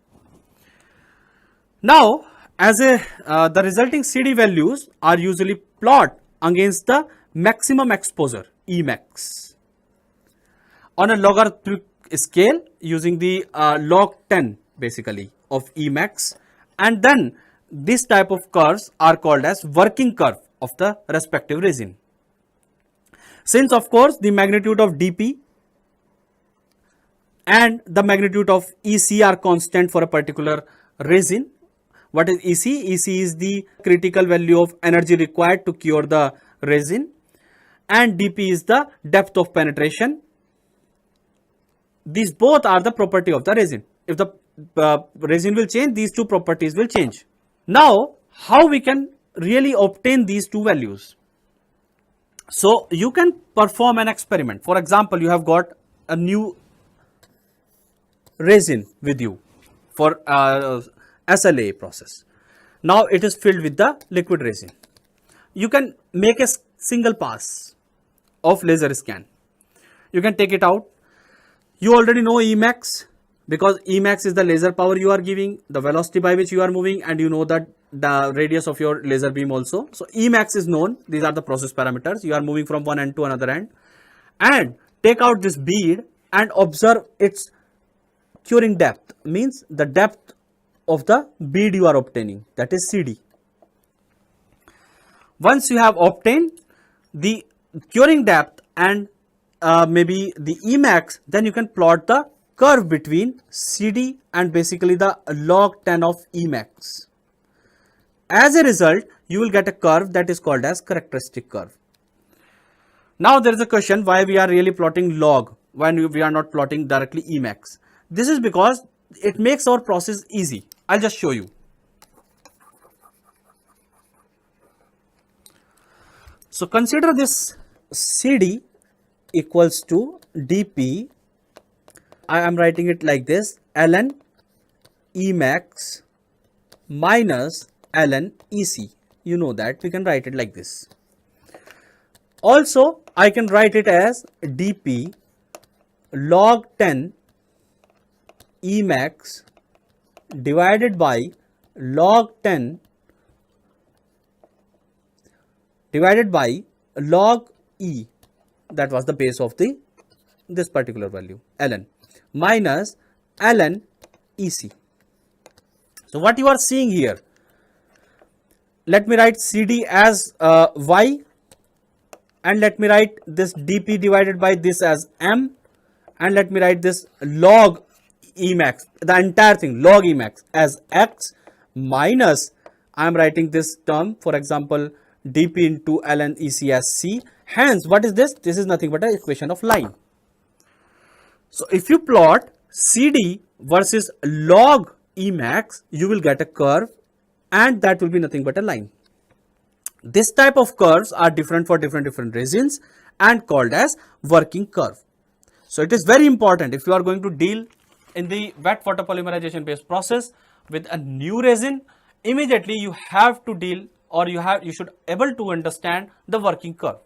Now as the resulting CD values are usually plot against the maximum exposure E max on a logarithmic scale using the log 10 basically of E max, and then this type of curves are called as working curve of the respective resin. Since of course the magnitude of dp and the magnitude of EC are constant for a particular resin. What is EC? EC is the critical value of energy required to cure the resin, and dp is the depth of penetration. These both are the property of the resin. If the resin will change, these two properties will change. Now how we can really obtain these two values? So you can perform an experiment. For example, you have got a new resin with you for SLA process. Now it is filled with the liquid resin. You can make a single pass of laser scan. You can take it out. You already know E max, because E max is the laser power you are giving, the velocity by which you are moving, and you know that the radius of your laser beam also. So E max is known. These are the process parameters. You are moving from one end to another end, and take out this bead and observe its curing depth, means the depth of the bead you are obtaining, that is CD. Once you have obtained the curing depth and maybe the E max, then you can plot the curve between CD and basically the log 10 of E max. As a result, you will get a curve that is called as characteristic curve. Now there is a question why we are really plotting log when we are not plotting directly E max. This is because it makes our process easy. I'll just show you. So consider this CD equals to dp, I am writing it like this, ln E max minus ln EC. You know that we can write it like this. Also I can write it as dp log 10 E max divided by log 10 divided by log E, that was the base of this particular value ln, minus ln EC. So what you are seeing here, let me write CD as y, and let me write this dp divided by this as m, and let me write this log E max, the entire thing log E max as x, minus I am writing this term, for example dp into ln EC as c. Hence what is this? This is nothing but an equation of line. So if you plot CD versus log E max, you will get a curve, and that will be nothing but a line. This type of curves are different for different resins and called as working curve. So it is very important, if you are going to deal in the wet photopolymerization based process with a new resin, immediately you have to deal, or you should able to understand the working curve.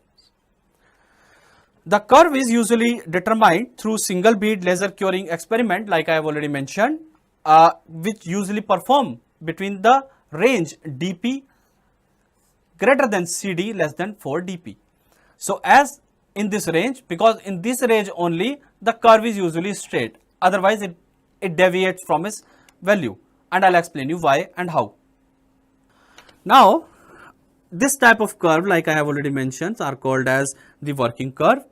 The curve is usually determined through single bead laser curing experiment, like I have already mentioned, which usually perform between the range dp greater than CD less than 4 dp. So as in this range, because in this range only the curve is usually straight, otherwise it deviates from its value, and I'll explain you why and how. Now this type of curve, like I have already mentioned, are called as the working curve,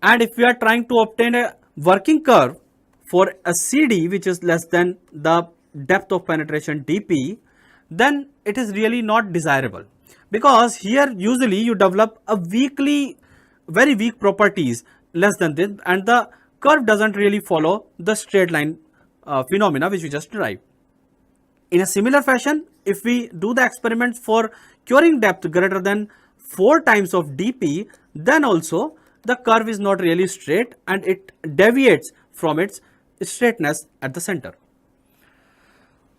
and if we are trying to obtain a working curve for a CD which is less than the depth of penetration dp, then it is really not desirable, because here usually you develop a very weak properties less than this, and the curve doesn't really follow the straight line phenomena which we just derived. In a similar fashion, if we do the experiment for curing depth greater than 4 times of dp, then also the curve is not really straight and it deviates from its straightness at the center.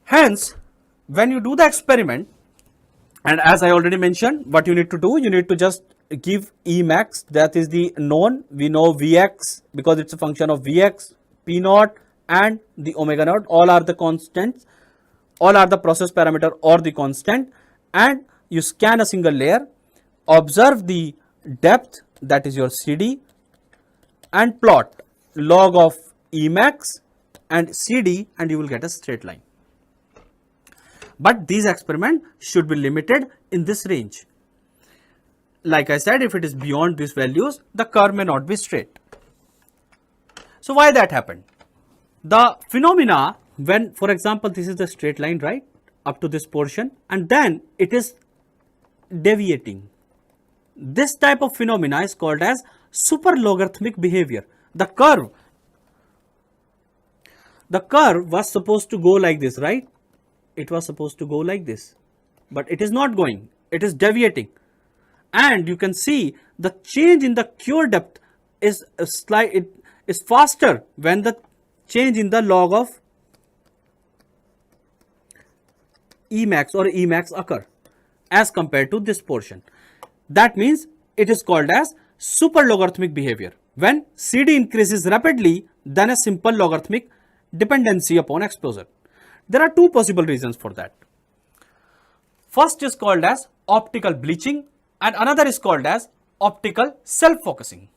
Hence, when you do the experiment, and as I already mentioned, what you need to do, you need to just give Emax, that is the known, we know Vx because it's a function of Vx, P naught and the omega naught, all are the constants, all are the process parameter or the constant, and you scan a single layer, observe the depth, that is your CD, and plot log of Emax and CD, and you will get a straight line. But these experiments should be limited in this range. Like I said, if it is beyond these values, the curve may not be straight. So why that happened? The phenomena when, for example, this is the straight line, right, up to this portion, and then it is deviating. This type of phenomena is called as super logarithmic behavior. The curve was supposed to go like this, right? It was supposed to go like this, but it is not going, it is deviating. And you can see the change in the cure depth is it is faster when the change in the log of Emax or Emax occur as compared to this portion. That means it is called as super logarithmic behavior. When CD increases rapidly than a simple logarithmic dependency upon exposure. There are two possible reasons for that. First is called as optical bleaching and another is called as optical self-focusing.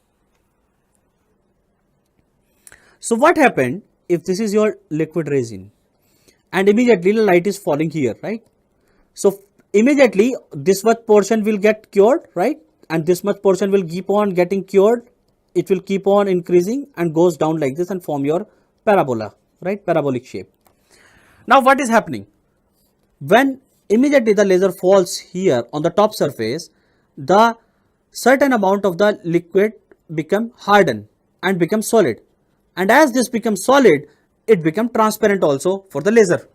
So what happened if this is your liquid resin and immediately the light is falling here, right? So immediately this much portion will get cured, right? And this much portion will keep on getting cured. It will keep on increasing and goes down like this and form your parabola, right? Parabolic shape. Now what is happening? When immediately the laser falls here on the top surface, the certain amount of the liquid become hardened and become solid. And as this becomes solid, it becomes transparent also for the laser.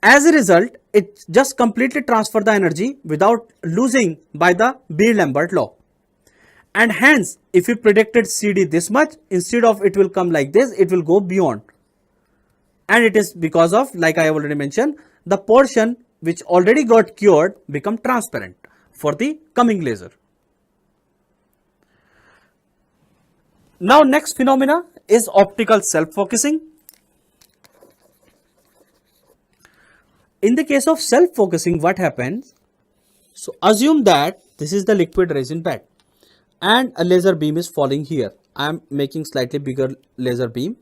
As a result, it just completely transfers the energy without losing by the Beer-Lambert law. And hence, if we predicted CD this much, instead of it will come like this, it will go beyond. And it is because of, like I have already mentioned, the portion which already got cured become transparent for the coming laser. Now next phenomena is optical self-focusing. In the case of self-focusing, what happens? So assume that this is the liquid resin bed and a laser beam is falling here. I am making slightly bigger laser beam.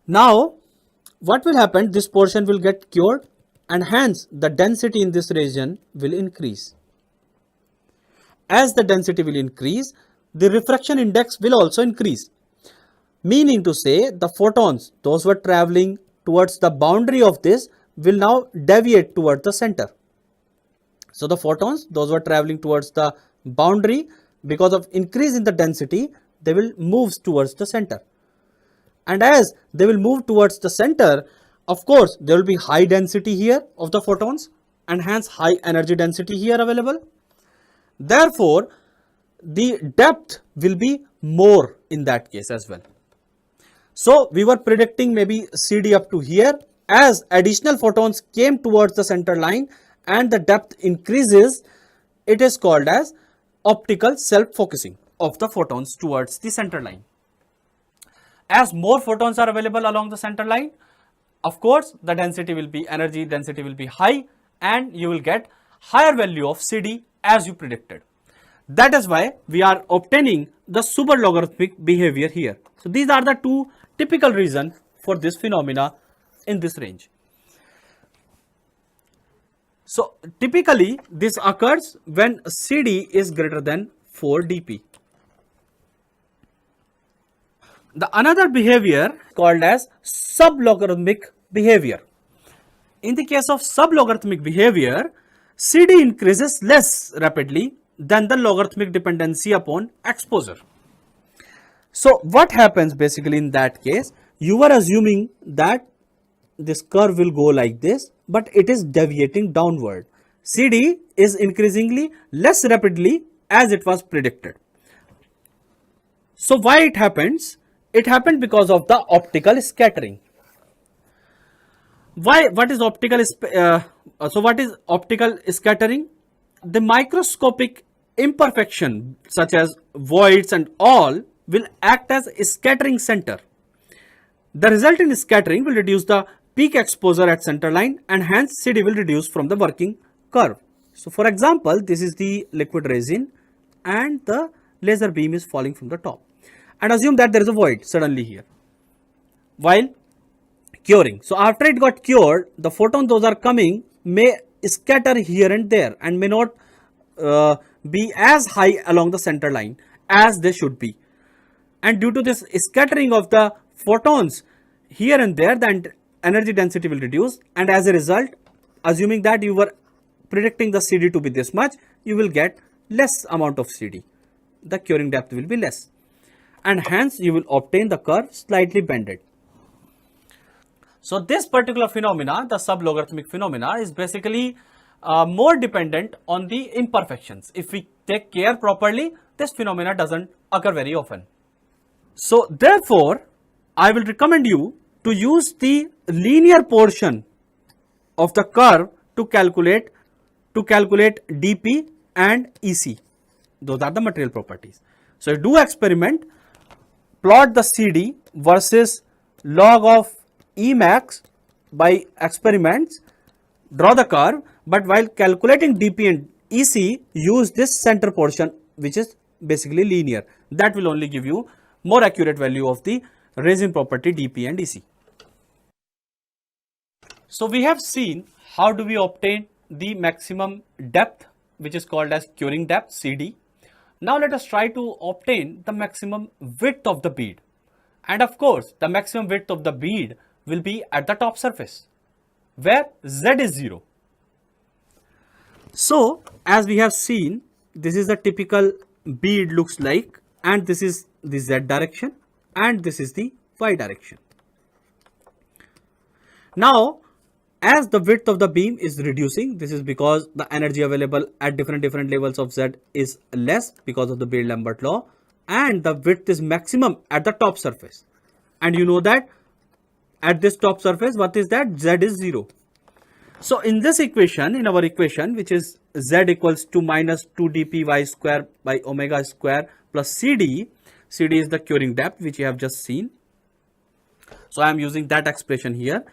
Now what will happen? This portion will get cured and hence the density in this region will increase. As the density will increase, the refraction index will also increase. Meaning to say the photons, those who are traveling towards the boundary of this, will now deviate towards the center. So the photons, those who are traveling towards the boundary, because of increase in the density, they will move towards the center. And as they will move towards the center, of course, there will be high density here of the photons and hence high energy density here available. Therefore, the depth will be more in that case as well. So we were predicting maybe CD up to here. As additional photons came towards the center line and the depth increases, it is called as optical self-focusing of the photons towards the center line. As more photons are available along the center line, of course, the density will be, energy density will be high and you will get higher value of CD as you predicted. That is why we are obtaining the super logarithmic behavior here. So these are the two typical reasons for this phenomena in this range. So typically this occurs when CD is greater than 4 dp. The another behavior called as sublogarithmic behavior. In the case of sublogarithmic behavior, CD increases less rapidly than the logarithmic dependency upon exposure. So what happens basically in that case, you were assuming that this curve will go like this, but it is deviating downward. CD is increasingly less rapidly as it was predicted. So why it happens? It happened because of the optical scattering. What is optical scattering? The microscopic imperfection such as voids and all will act as a scattering center. The resultant scattering will reduce the peak exposure at center line, and hence CD will reduce from the working curve. So for example, this is the liquid resin and the laser beam is falling from the top, and assume that there is a void suddenly here while curing. So after it got cured, the photons those are coming may scatter here and there and may not be as high along the center line as they should be. And due to this scattering of the photons here and there, the energy density will reduce, and as a result, assuming that you were predicting the CD to be this much, you will get less amount of CD. The curing depth will be less, and hence you will obtain the curve slightly bended. So this particular phenomena, the sublogarithmic phenomena, is basically more dependent on the imperfections. If we take care properly, this phenomena doesn't occur very often. So therefore, I will recommend you to use the linear portion of the curve to calculate dP and EC. Those are the material properties. So do experiment, plot the CD versus log of Emax by experiments, draw the curve, but while calculating dP and EC, use this center portion which is basically linear. That will only give you more accurate value of the resin property dP and EC. So we have seen how do we obtain the maximum depth, which is called as curing depth, CD. Now let us try to obtain the maximum width of the bead, and of course the maximum width of the bead will be at the top surface where Z is 0. So as we have seen, this is the typical bead looks like, and this is the Z direction and this is the Y direction. Now as the width of the beam is reducing, this is because the energy available at different levels of Z is less because of the Beard-Lambert law, and the width is maximum at the top surface, and you know that at this top surface, what is that? Z is 0. So in this equation, in our equation, which is Z equals to minus 2 dpy square by omega square plus CD, CD is the curing depth which you have just seen. So I am using that expression here.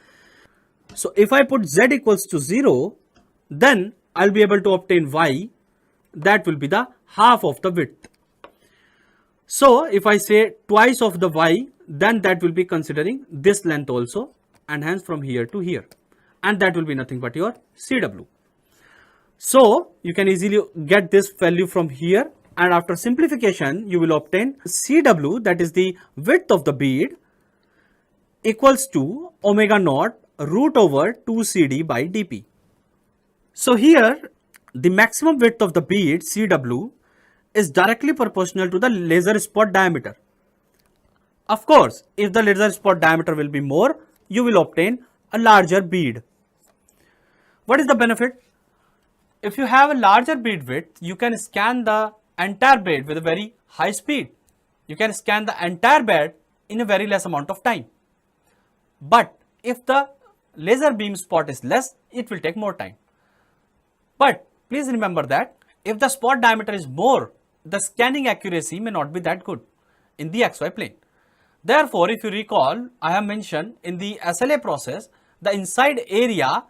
So if I put Z equals to 0, then I'll be able to obtain Y, that will be the half of the width. So if I say twice of the Y, then that will be considering this length also, and hence from here to here, and that will be nothing but your CW. So you can easily get this value from here, and after simplification you will obtain CW, that is the width of the bead, equals to omega naught root over 2 CD by dP. So here the maximum width of the bead CW is directly proportional to the laser spot diameter. Of course, if the laser spot diameter will be more, you will obtain a larger bead. What is the benefit? If you have a larger bead width, you can scan the entire bead with a very high speed. You can scan the entire bead in a very less amount of time. But if the laser beam spot is less, it will take more time. But please remember that if the spot diameter is more, the scanning accuracy may not be that good in the XY plane. Therefore, if you recall, I have mentioned in the SLA process, the inside area